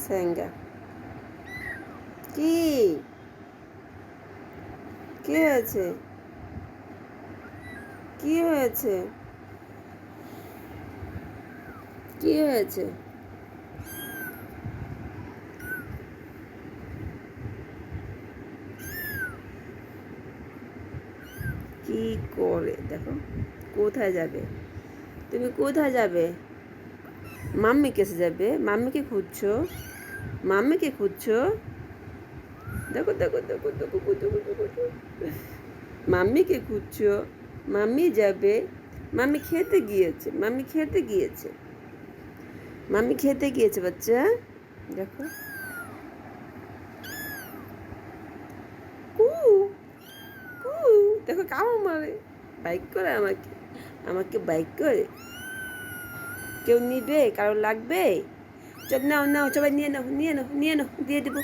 স্যাঙ্গা। কি কি হয়েছে? কি হয়েছে? কি হয়েছে? কি করে দেখো, কোথায় যাবে? তুমি কোথায় যাবে? মাম্মি কেসে যাবে? মাম্মিকে খুঁজছো? মাম্মিকে খুঁজছো? দেখো দেখো দেখো দেখো দেখো দেখো দেখো। মাম্মিকে খুঁজছো? মাম্মি যাবে। মাম্মি খেতে গিয়েছে, মাম্মি খেতে গিয়েছে, মাম্মি খেতে গিয়েছে বাচ্চা। দেখো, কু কু, দেখো কামড় মারে, বাইক করে আমাকে, আমাকে বাইক করে। কেউ নিবে? কারো লাগবে? চল নাও নাও, সবাই নিয়ে নাও নিয়ে নাও নিয়ে নাও, দিয়ে দেবো।